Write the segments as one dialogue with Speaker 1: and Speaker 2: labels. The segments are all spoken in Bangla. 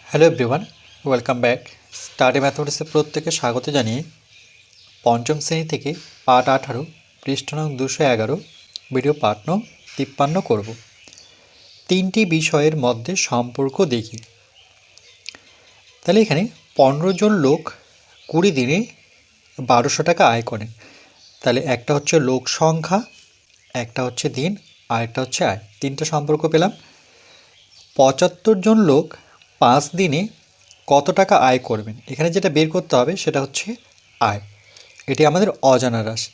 Speaker 1: Hello everyone, welcome back. Study ম্যাথমেটিক্সে প্রত্যেকে স্বাগত জানিয়ে পঞ্চম শ্রেণী থেকে পাঠ 18 পৃষ্ঠা নং 211 ভিডিও পাঠ নং 53 করব। তিনটি বিষয়ের মধ্যে সম্পর্ক দেখি। তাহলে এখানে 15 জন লোক 20 দিনে 1200 টাকা আয় করেন। তাহলে একটা হচ্ছে লোক সংখ্যা, একটা হচ্ছে দিন, আর একটা হচ্ছে আয়। তিনটা সম্পর্ক পেলাম। 75 জন লোক 5 দিনে কত টাকা আয় করবেন, এখানে যেটা বের করতে হবে সেটা হচ্ছে আয়। এটি আমাদের অজানা রাশি।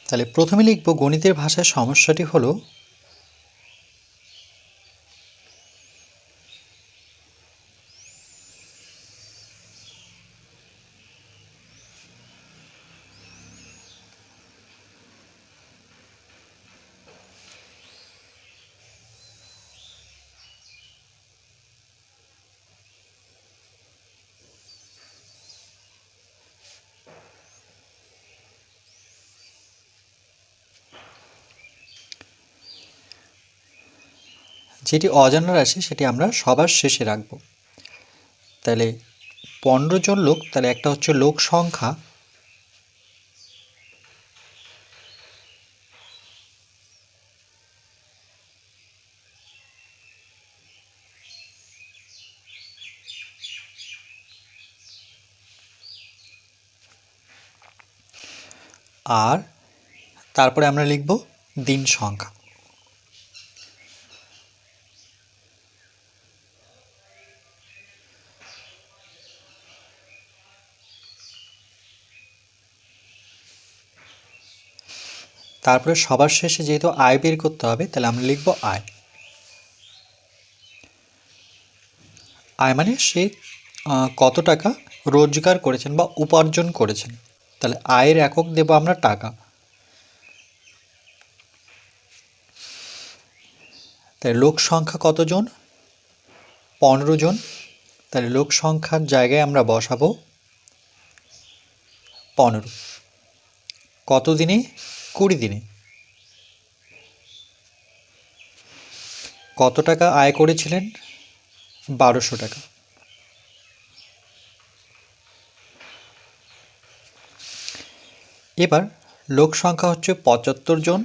Speaker 1: তাহলে প্রথমে লিখব গণিতের ভাষায় সমস্যাটি হলো যেটি অজানা রাশি সেটি আমরা সবার শেষে রাখব। তাহলে 15 জন লোক, তাহলে একটা হচ্ছে লোক সংখ্যা, আর তারপরে আমরা লিখব দিন সংখ্যা। তারপরে সবার শেষে যেহেতু আয় বের করতে হবে, তাহলে আমরা লিখব আয়। আয় মানে সে কত টাকা রোজগার করেছেন বা উপার্জন করেছেন। তাহলে আয়ের একক দেব আমরা টাকা। তাই লোক সংখ্যা কতজন? 15 জন। তাহলে লোক সংখ্যার জায়গায় আমরা বসাবো 15। কত দিনে? 20 দিনে। কত টাকা আয় করেছিলেন? 1200 টাকা। এবার লোক সংখ্যা হচ্ছে 75 জন।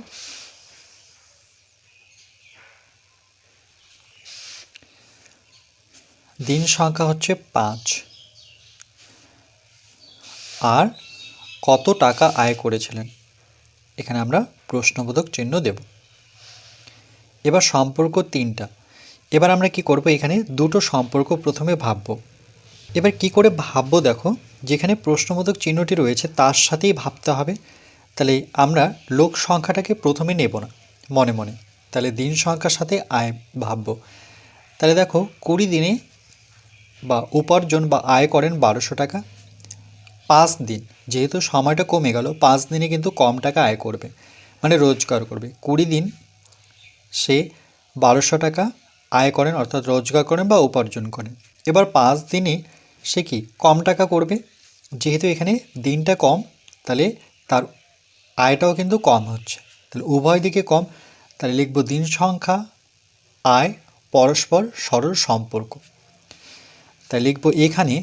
Speaker 1: দিন সংখ্যা হচ্ছে 5। আর কত টাকা আয় করেছিলেন, এখানে আমরা প্রশ্নবোধক চিহ্ন দেব। এবার সম্পর্ক তিনটা। এবার আমরা কি করব, এখানে দুটো সম্পর্ক প্রথমে ভাবব। এবার কি করে ভাববো দেখো, যেখানে প্রশ্নবোধক চিহ্নটি রয়েছে তার সাথেই ভাবতে হবে। তাহলে আমরা লোক সংখ্যাটাকে প্রথমে নেব না মনে মনে, তাহলে দিন সংখ্যার সাথে আয় ভাববো। তাহলে দেখো 20 দিনে বা উপার্জন বা আয় করেন 1200 টাকা। 5 দিন, যেহেতু সময়টা কমে গেল, 5 দিনে কিন্তু কম টাকা আয় করবে, মানে রোজগার করবে। 20 দিন সে 1200 টাকা আয় করেন, অর্থাৎ রোজগার করেন বা উপার্জন করেন। এবার 5 দিনে সে কি কম টাকা করবে, যেহেতু এখানে দিনটা কম, তাহলে তার আয়টাও কিন্তু কম হচ্ছে। তাহলে উভয় দিকে কম, তাহলে লিখব দিন সংখ্যা আয় পরস্পর সরল সম্পর্ক। তাই লিখব এখানে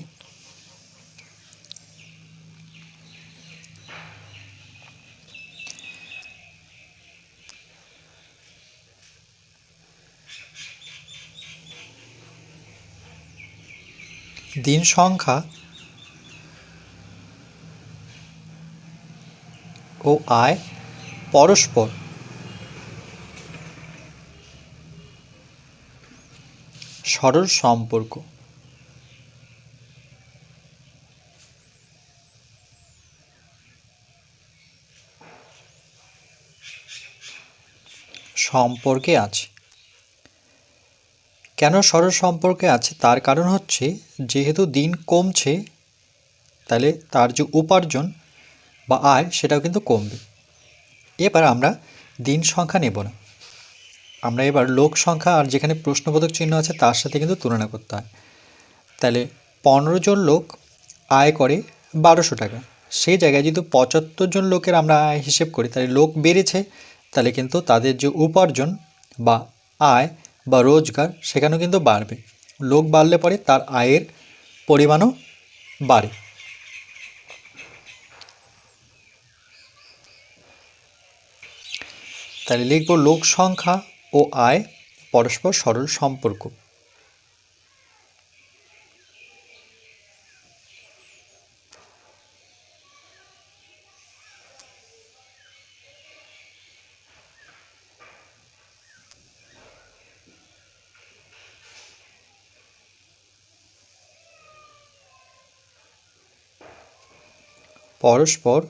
Speaker 1: দিন সংখ্যা ও আয় পরস্পর সরল সম্পর্ক। সম্পর্কে আছে। কেন সরল সম্পর্কে আছে, তার কারণ হচ্ছে যেহেতু দিন কমছে, তাহলে তার যে উপার্জন বা আয় সেটাও কিন্তু কমবে। এবার আমরা দিন সংখ্যা নেব না, আমরা এবার লোক সংখ্যা আর যেখানে প্রশ্নবোধক চিহ্ন আছে তার সাথে কিন্তু তুলনা করতে হয়। তাহলে 15 জন লোক আয় করে 1200 টাকা, সেই জায়গায় যদি 75 জন লোকের আমরা আয় হিসেব করি, তাহলে লোক বেড়েছে, তাহলে কিন্তু তাদের যে উপার্জন বা আয় বা রোজগার সেখানেও কিন্তু বাড়বে। লোক বাড়লে পরে তার আয়ের পরিমাণও বাড়ে। তাহলে লিখব লোক সংখ্যা ও আয় পরস্পর সরল সম্পর্ক। পরস্পর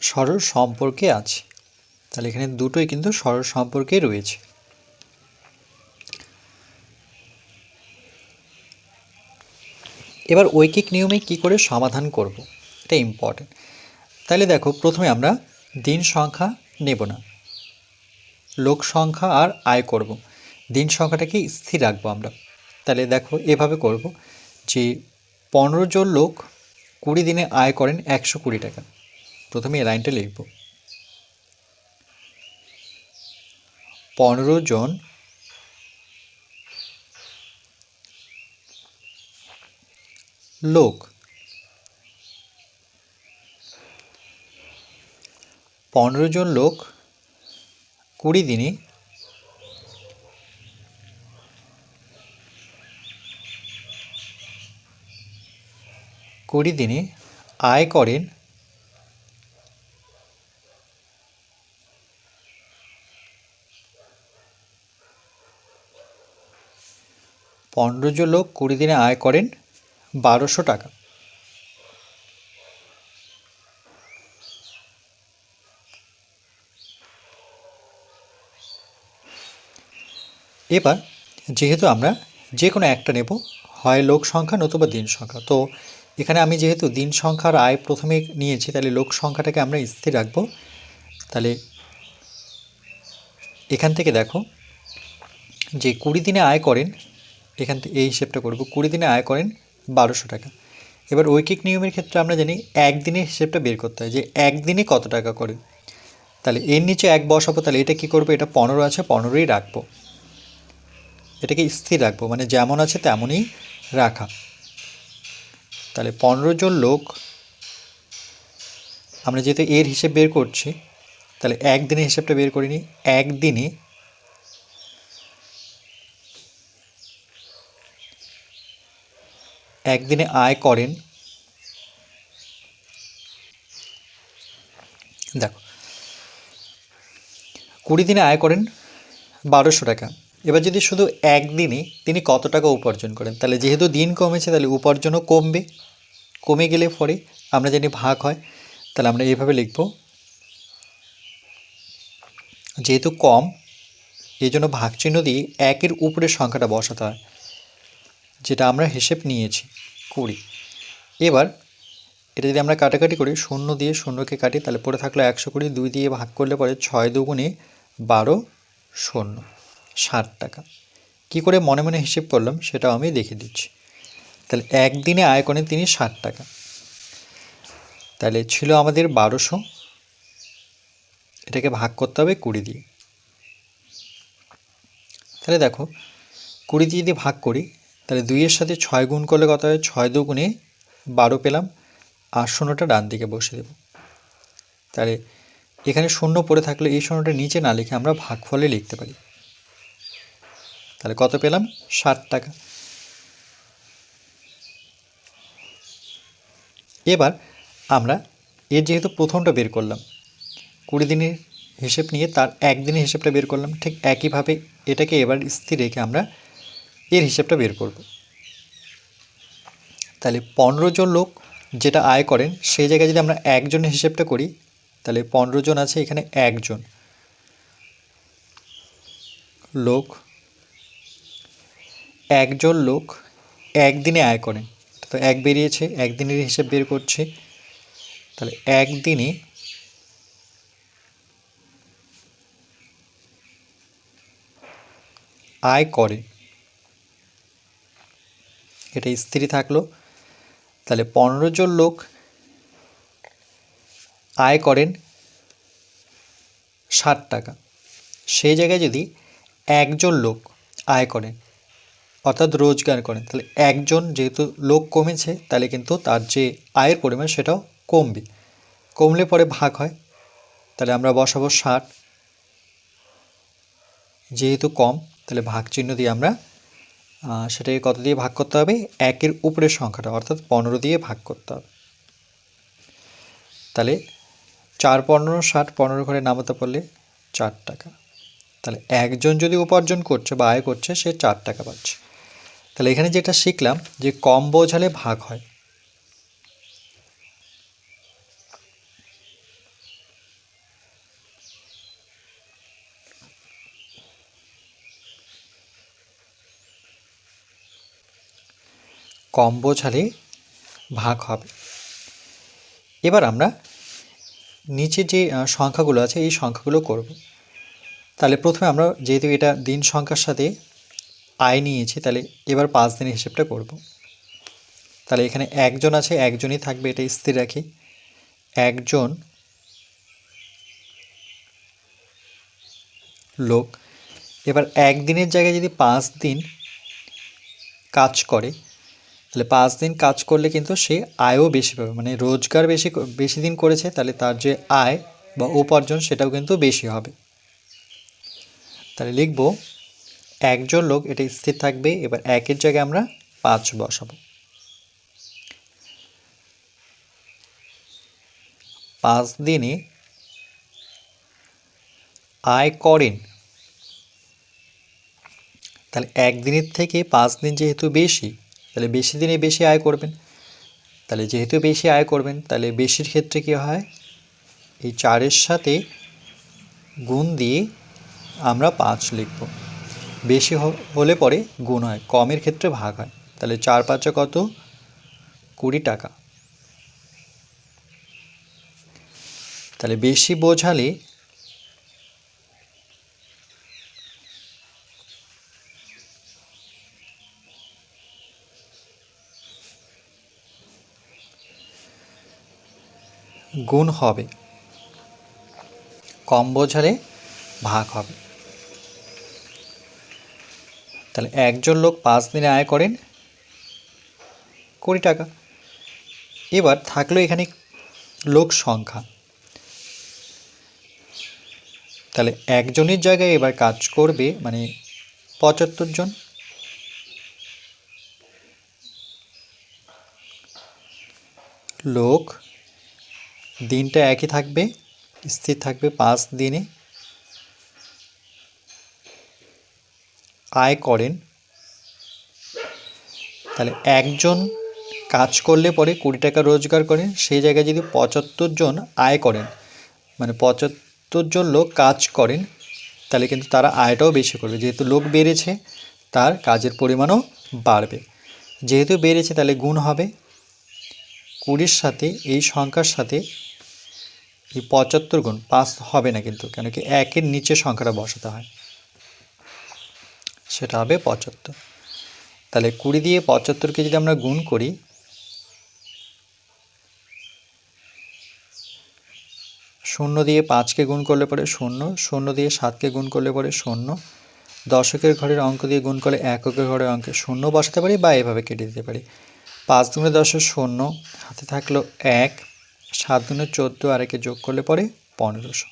Speaker 1: সরল সম্পর্কে আছে। তাহলে এখানে দুটোই কিন্তু সরল সম্পর্কে রয়েছে। এবার ঐকিক নিয়মে কি করে সমাধান করব, এটা ইম্পর্টেন্ট। তাহলে দেখো, প্রথমে আমরা দিন সংখ্যা নেব না, লোক সংখ্যা আর আয় করব। দিন সংখ্যাটাকে স্থির রাখবো আমরা। তাহলে দেখো, এভাবে করব যে 15 জন লোক 20 দিনে আয় করেন 120 টাকা। প্রথমে এই লাইনটা লিখব, 15 জন লোক 15 জন লোক 20 দিনে আয় করেন 15 জন লোক 20 দিনে আয় করেন 1200 টাকা। এবার যেহেতু আমরা যে কোনো একটা নেব, হয় লোক সংখ্যা নতুবা দিন সংখ্যা, তো এখানে আমি যেহেতু দিন সংখ্যার আয় প্রথমে নিয়েছি, তাহলে লোক সংখ্যাটাকে আমরা স্থির রাখবো। তাহলে এখান থেকে দেখো, যে 20 দিনে আয় করেন, এখান থেকে এই হিসেবটা করব, 20 দিনে আয় করেন 1200 টাকা। এবার ঐকিক নিয়মের ক্ষেত্রে আমরা জানি একদিনের হিসেবটা বের করতে হয়, যে একদিনে কত টাকা করে। তাহলে এর নিচে 1 বসাবো, তাহলে এটা কি করবো, এটা 15 আছে, 15ই রাখবো, এটাকে স্থির রাখবো, মানে যেমন আছে তেমনই রাখা। তাহলে 15 জন লোক, আমরা যেহেতু এর হিসেব বের করছি, তাহলে একদিনের হিসেবটা বের করে নিই। একদিনে আয় করেন, দেখো 20 দিনে আয় করেন 1200 টাকা। এবার যদি শুধু একদিনে তিনি কত টাকা উপার্জন করেন, তাহলে যেহেতু দিন কমেছে, তাহলে উপার্জনও কমবে, কমে গেলে পরে আমরা জানি ভাগ হয়। তাহলে আমরা এইভাবে লিখব, যেহেতু কম এই জন্য ভাগ চিহ্ন দিয়ে 1-এর উপরে সংখ্যাটা বসাতে হয়, যেটা আমরা হিসেব নিয়েছি 20। এবার এটা যদি আমরা কাটাকাটি করি, 0 দিয়ে 0কে কাটি, তাহলে পড়ে থাকলো 120, 2 দিয়ে ভাগ করলে পরে 6 দুগুণে 12, 0, 60 টাকা। কী করে মনে মনে হিসেব করলাম সেটাও আমি দেখিয়ে দিচ্ছি। তাহলে একদিনে আয় করেন তিনি 60 টাকা, তাহলে ছিল আমাদের 1200, এটাকে ভাগ করতে হবে 20 দিয়ে। তাহলে দেখো, 20 দিয়ে যদি ভাগ করি, তাহলে 2-এর সাথে 6 গুণ করলে কত হয়, 6 দুগুণে 12 পেলাম, আর 0টা ডান দিকে বসে দেব। তাহলে এখানে 0 পড়ে থাকলে এই 0টা নিচে না লিখে আমরা ভাগফলে লিখতে পারি। তাহলে কত পেলাম, 60 টাকা। এবার আমরা এর যেহেতু প্রথমটা বের করলাম, 20 দিনের হিসেব নিয়ে তার একদিনের হিসেবটা বের করলাম, ঠিক একইভাবে এটাকে এবার স্থির রেখে আমরা এর হিসেবটা বের করব। তাহলে 15 জন লোক যেটা আয় করেন, সেই জায়গায় যদি আমরা একজনের হিসেবটা করি, তাহলে 15 জন আছে, এখানে একজন লোক, একজন লোক একদিনে আয় করেন, তো এক বেরিয়েছে, একদিনের হিসেব বের করছি। তাহলে একদিনে আয় করে এটা স্ত্রী থাকলো। তাহলে 15 জন লোক আয় করেন 60 টাকা, সেই জায়গায় যদি একজন লোক আয় করেন অর্থাৎ রোজগার করেন, তাহলে একজন যেহেতু লোক কমেছে তাহলে কিন্তু তার যে আয়ের পরিমাণ সেটাও কমবে, কমলে পরে ভাগ হয়। তাহলে আমরা বসাবো 60, যেহেতু কম তাহলে ভাগ চিহ্ন দিয়ে আমরা সেটাকে কত দিয়ে ভাগ করতে হবে, 1-এর উপরের সংখ্যাটা অর্থাৎ 15 দিয়ে ভাগ করতে হবে। তাহলে 4 15 60, 15 ঘরে নামাতে পারলে 4 টাকা। তাহলে একজন যদি উপার্জন করছে বা আয় করছে সে 4 টাকা পাচ্ছে। তাহলে এখানে যেটা শিখলাম যে কম বোঝালে ভাগ হয়। কম বোঝালে ভাগ হবে। এবার আমরা নিচে যে সংখ্যাগুলো আছে এই সংখ্যাগুলো করব। তাহলে প্রথমে আমরা যেহেতু এটা দিন সংখ্যার সাথে আয় নিয়েছি, তাহলে এবার 5 দিনের হিসেবটা করব। তাহলে এখানে একজন আছে, একজনই থাকবে, এটা স্থির রাখি। একজন লোক এবার একদিনের জায়গায় যদি 5 দিন কাজ করে, তাহলে 5 দিন কাজ করলে কিন্তু সে আয়ও বেশি পাবে, মানে রোজগার বেশি দিন করেছে তাহলে তার যে আয় বা উপার্জন সেটাও কিন্তু বেশি হবে। তাহলে লিখব একজন লোক, এটা স্থির থাকবে। এবার 1-এর জায়গায় আমরা 5 বসাবো। 5 দিনে আয় করেন, তাহলে একদিনের থেকে 5 দিন যেহেতু বেশি, তাহলে বেশি দিনে বেশি আয় করবেন। তাহলে যেহেতু বেশি আয় করবেন তাহলে বেশির ক্ষেত্রে কী হয়, এই 4-এর সাথে গুণ দিয়ে আমরা 5 লিখব। বেশি হলে পরে গুণ হয়, কমের ক্ষেত্রে ভাগ হয়। তাহলে 4 5 কত, 20 টাকা। তাহলে বেশি বোঝালে গুণ হবে, কম বোঝালে ভাগ হবে। তাহলে একজন লোক 5 দিনে আয় করেন 20 টাকা। এবার থাকলো এখানে লোক সংখ্যা, তাহলে একজনের জায়গায় এবার কাজ করবে মানে 75 জন। লোক দিনটা একই থাকবে, স্থির থাকবে। 5 দিনে আয় করেন, তাহলে একজন কাজ করলে পরে 20 টাকা রোজগার করেন, সেই জায়গায় যদি 75 জন আয় করেন মানে 75 জন লোক কাজ করেন, তাহলে কিন্তু তারা আয়টাও বেশি করবে, যেহেতু লোক বেড়েছে তার কাজের পরিমাণও বাড়বে। যেহেতু বেড়েছে তাহলে গুণ হবে 20-র সাথে এই সংখ্যার সাথে এই 75 গুণ 5 হবে না কিন্তু, কেন কি 1-এর নিচে সংখ্যাটা বসাতে হয়, সেটা হবে 75। তাহলে 20 দিয়ে 75কে যদি আমরা গুণ করি, শূন্য দিয়ে 5কে গুণ করলে পরে 0, 0 দিয়ে 7কে গুণ করলে পরে 0, দশকের ঘরের অঙ্ক দিয়ে গুণ করলে এককের ঘরের অঙ্কে 0 বসাতে পারি বা এভাবে কেটে দিতে পারি। 5 দুগুণে 10 0, হাতে থাকলো 1, 7 দুগুণে 14, আর একে যোগ করলে পরে 1500।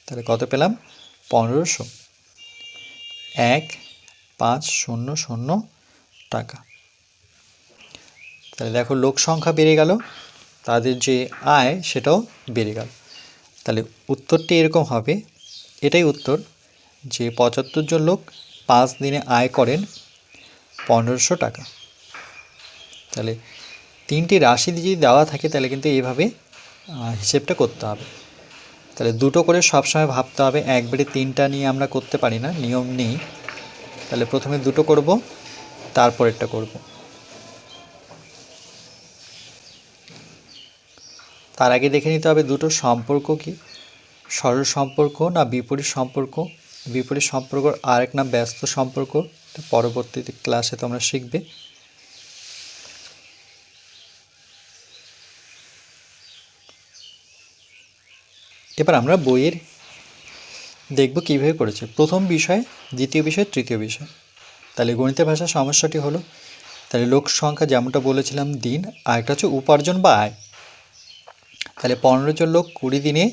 Speaker 1: তাহলে কত পেলাম, 1500। 1500 টাকা। তাহলে দেখো লোক সংখ্যা বেড়ে গেল, তাদের যে আয় সেটাও বেড়ে গেল। তাহলে উত্তরটি এরকম হবে, এটাই উত্তর, যে 75 জন লোক 5 দিনে আয় করেন 1500 টাকা। তাহলে 3টি রাশি যদি দেওয়া থাকে তাহলে কিন্তু এইভাবে হিসেবটা করতে হবে। তাহলে দুটো করে সবসময় ভাবতে হবে, একবারে 3টা নিয়ে আমরা করতে পারি না, নিয়ম নেই। তাহলে প্রথমে দুটো করব, তারপরেরটা করব। তার আগে দেখে নিতে হবে দুটো সম্পর্ক কি, সরল সম্পর্ক না বিপরীত সম্পর্ক। বিপরীত সম্পর্কর আরেক নাম ব্যস্ত সম্পর্ক। পরবর্তী ক্লাসে তোমরা শিখবে। এবার আমরা বইয়ের দেখব কীভাবে করেছে, প্রথম বিষয়, দ্বিতীয় বিষয়, তৃতীয় বিষয়। তাহলে গণিতের ভাষার সমস্যাটি হলো, তাহলে লোক সংখ্যা যেমনটা বলেছিলাম দিন, আরেকটা হচ্ছে উপার্জন বা আয়। তাহলে 15 জন লোক 20 দিনে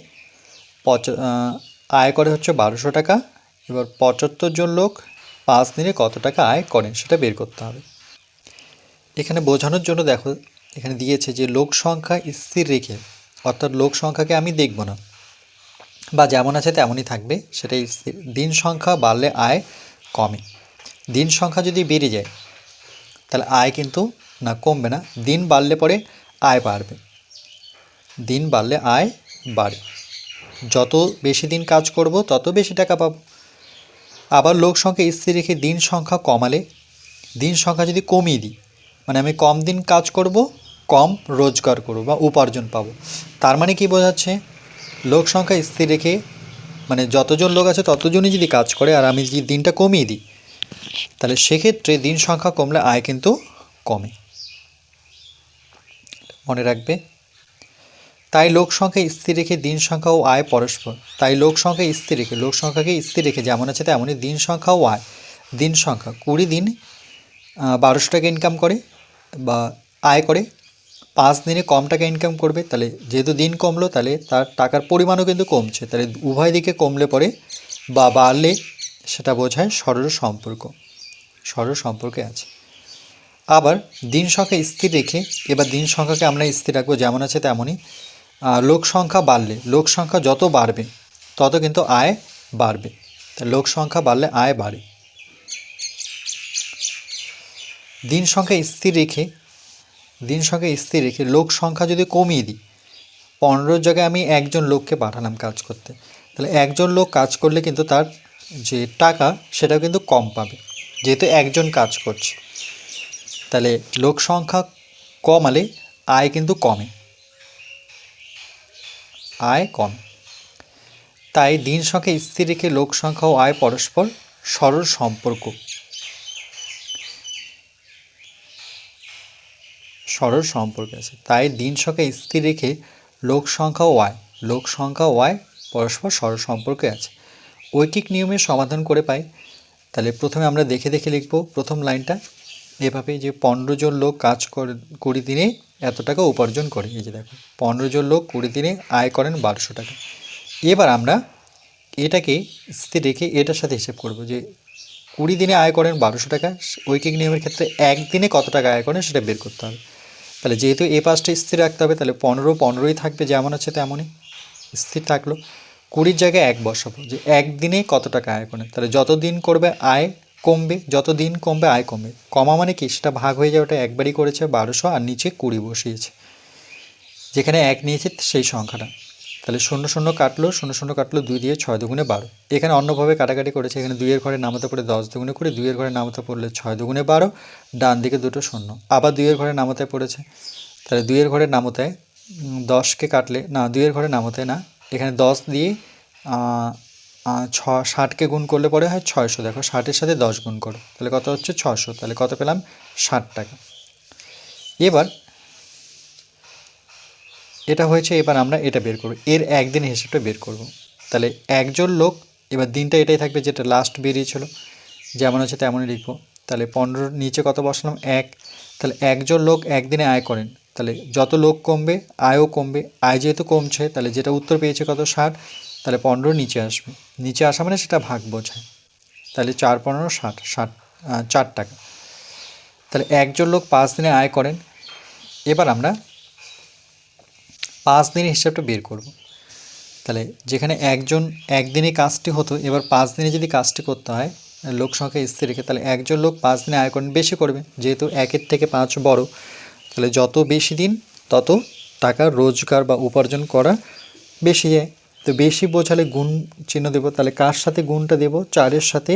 Speaker 1: আয় করে হচ্ছে 1200 টাকা। এবার 75 জন লোক 5 দিনে কত টাকা আয় করেন সেটা বের করতে হবে। এখানে বোঝানোর জন্য দেখো এখানে দিয়েছে যে লোক সংখ্যা স্থির রেখে, অর্থাৎ লোক সংখ্যাকে আমি দেখব না বা যেমন আছে তেমনই থাকবে, সেটাই স্থির। দিন সংখ্যা বাড়লে আয় কমে। দিন সংখ্যা যদি বেড়ে যায় তাহলে আয় কিন্তু না কমবে না, দিন বাড়লে পরে আয় বাড়বে। দিন বাড়লে আয় বাড়ে, যত বেশি দিন কাজ করব তত বেশি টাকা পাবো। আবার লোক সংখ্যা স্থির রেখে দিন সংখ্যা কমালে, দিন সংখ্যা যদি কমিয়ে দিই, মানে আমি কম দিন কাজ করব, কম রোজগার করব বা উপার্জন পাবো। তার মানে কি বোঝাচ্ছে, লোক সংখ্যা স্থির রেখে মানে যতজন লোক আছে ততজনই যদি কাজ করে আর আমি যদি দিনটা কমিয়ে দিই, তাহলে সেক্ষেত্রে দিন সংখ্যা কমলে আয় কিন্তু কমে, মনে রাখবে। তাই লোক সংখ্যা স্থির রেখে দিন সংখ্যা ও আয় পরস্পর, তাই লোক সংখ্যা স্থির রেখে, লোক সংখ্যাকে স্থির রেখে যেমন আছে তেমনই দিন সংখ্যা ও আয়। দিন সংখ্যা 20 দিন 1200 টাকা ইনকাম করে বা আয় করে, 5 দিনে কম টাকা ইনকাম করবে। তাহলে যেহেতু দিন কমলো তাহলে তার টাকার পরিমাণও কিন্তু কমছে, তাহলে উভয় দিকে কমলে পরে বা বাড়লে সেটা বোঝায় সরল সম্পর্ক, সরল সম্পর্কে আছে। আবার দিন সংখ্যা স্থির রেখে, এবার দিন সংখ্যাকে আমরা স্থির রাখবো যেমন আছে তেমনই। লোক সংখ্যা বাড়লে, লোক সংখ্যা যত বাড়বে তত কিন্তু আয় বাড়বে, তা লোক সংখ্যা বাড়লে আয় বাড়ে। দিন সংখ্যা স্থির রেখে, দিন সংখ্যা স্থির রেখে লোক সংখ্যা যদি কমিয়ে দিই, 15 জায়গায় আমি একজন লোককে পাঠালাম কাজ করতে, তাহলে একজন লোক কাজ করলে কিন্তু তার যে টাকা সেটাও কিন্তু কম পাবে, যেহেতু একজন কাজ করছে। তাহলে লোক সংখ্যা কমালে আয় কিন্তু কমে, আয় কমে। তাই দিন সংখ্যা স্থির রেখে লোক সংখ্যা ও আয় পরস্পর সরল সম্পর্ক, সরল সম্পর্ক আছে। তাই দিন সংখ্যা স্থির রেখে লোক সংখ্যা ও আয়, লোক সংখ্যা ও আয় পরস্পর সরল সম্পর্কে আছে। ঐকিক নিয়মের সমাধান করে পাই। তাহলে প্রথমে আমরা দেখে দেখে লিখব প্রথম লাইনটা এভাবে, যে 15 জন লোক কাজ করে 20 দিনে এত টাকা উপার্জন করে। এই যে দেখো 15 জন লোক 20 দিনে আয় করেন 1200 টাকা। এবার আমরা এটাকে স্থির রেখে এটার সাথে হিসেব করব, যে 20 দিনে আয় করেন 1200 টাকা, ঐকিক নিয়মের ক্ষেত্রে একদিনে কত টাকা আয় করেন সেটা বের করতে হবে। তাহলে যেহেতু এই পাশটা স্থির রাখতে হবে, তাহলে 15 থাকবে যেমন আছে তেমনই স্থির থাকলো। 20 জায়গায় 1 বসাবো, যে একদিনে কত টাকা আয় করেন, তাহলে যত দিন করবে আয় কমবে, যত দিন কমবে আয় কমবে। কমা মানে কি, সেটা ভাগ হয়ে যায়, ওটা একবারই করেছে 1200 আর নিচে 20 বসিয়েছে, যেখানে 1 নিয়েছে সেই সংখ্যাটা। তাহলে 0 0 কাটলো, 0 0 কাটলো, 2 দিয়ে 6 দুগুণে 12। এখানে অন্যভাবে কাটাকাটি করেছে, এখানে 2 এর ঘরে নামাতে পড়ে 10 দুগুণে করে, 2 এর ঘরে নামাতে পড়লে 6 দুগুণে 12, ডান দিকে দুটো শূন্য, আবার 2 এর ঘরে নামাতে পড়েছে। তাহলে 2 এর ঘরে নামতায় 10কে কাটলে না, 2 এর ঘরে নামতে না, এখানে 10 দিয়ে 60কে গুণ করলে পরে হয় 600। দেখো 60-এর সাথে 10 গুণ করো, তাহলে কত হচ্ছে 600, তাহলে কত পেলাম 60 টাকা। এবার এটা হয়েছে, এবার আমরা এটা বের করব, এর একদিনের হিসেবটা বের করব। তাহলে একজন লোক, এবার দিনটা এটাই থাকবে যেটা লাস্ট বেরিয়েছিল, যেমন আছে তেমনই লিখব। তাহলে 15 নিচে কত বসলাম 1, তাহলে একজন লোক একদিনে আয় করেন, তাহলে যত লোক কমবে আয়ও কমবে, আয় যেহেতু কমছে তাহলে যেটা উত্তর পেয়েছে কত 60, তাহলে 15 নিচে আসবে, নিচে আসা মানে সেটা ভাগ বোঝায়। তাহলে 4 15 60, 4 টাকা। তাহলে একজন লোক 5 দিনে আয় করেন। এবার আমরা 5 দিনের হিসাবটা বের করব। তাহলে যেখানে একজন একদিনে কাজটি হতো, এবার 5 দিনে যদি কাজটি করতে হয় লোক সংখ্যা স্থির রেখে, তাহলে একজন লোক 5 দিনে আয় করেন বেশি করবে, যেহেতু 1-এর থেকে 5 বড়, তাহলে যত বেশি দিন তত টাকা রোজগার বা উপার্জন করা বেশি যায়। তো বেশি বোঝালে গুণ চিহ্ন দেবো, তাহলে কার সাথে গুণটা দেবো, 4-এর সাথে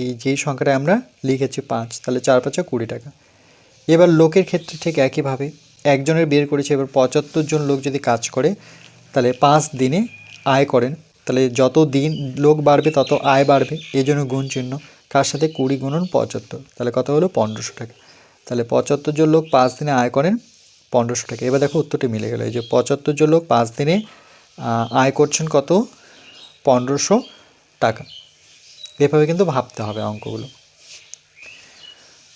Speaker 1: এই যেই সংখ্যাটা আমরা লিখেছি 5, তাহলে 4 5 20 টাকা। এবার লোকের ক্ষেত্রে ঠিক একইভাবে একজনের বের করেছে, এবার 75 জন লোক যদি কাজ করে তাহলে 5 দিনে আয় করেন, তাহলে যত দিন লোক বাড়বে তত আয় বাড়বে, এই জন্য গুণ চিহ্ন। কার সাথে? 20 গুণন 75, তাহলে কত হলো? 1500 টাকা। তাহলে 75 জন লোক 5 দিনে আয় করেন 1500 টাকা। এবার দেখো উত্তরটি মিলে গেল। এই যে 75 জন লোক 5 দিনে আয় করছেন কত? 1500 টাকা। এভাবে কিন্তু ভাবতে হবে অঙ্কগুলো।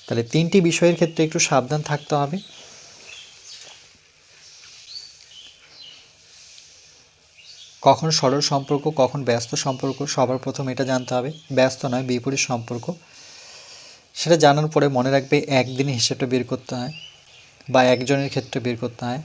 Speaker 1: তাহলে 3টি বিষয়ের ক্ষেত্রে একটু সাবধান থাকতে হবে। কখন সরল সম্পর্ক, কখন ব্যস্ত সম্পর্ক, সবার প্রথম এটা জানতে হবে। ব্যস্ত নয়, বিপরীত সম্পর্ক। সেটা জানার পরে মনে রাখবে একদিনে হিসেবটা বের করতে হয় বা একজনের ক্ষেত্রে বের করতে হয়।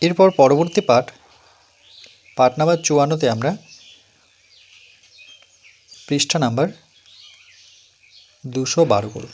Speaker 1: এরপর পরবর্তী পাঠ নাম্বার 54-তে আমরা পৃষ্ঠা নাম্বার 212 করব।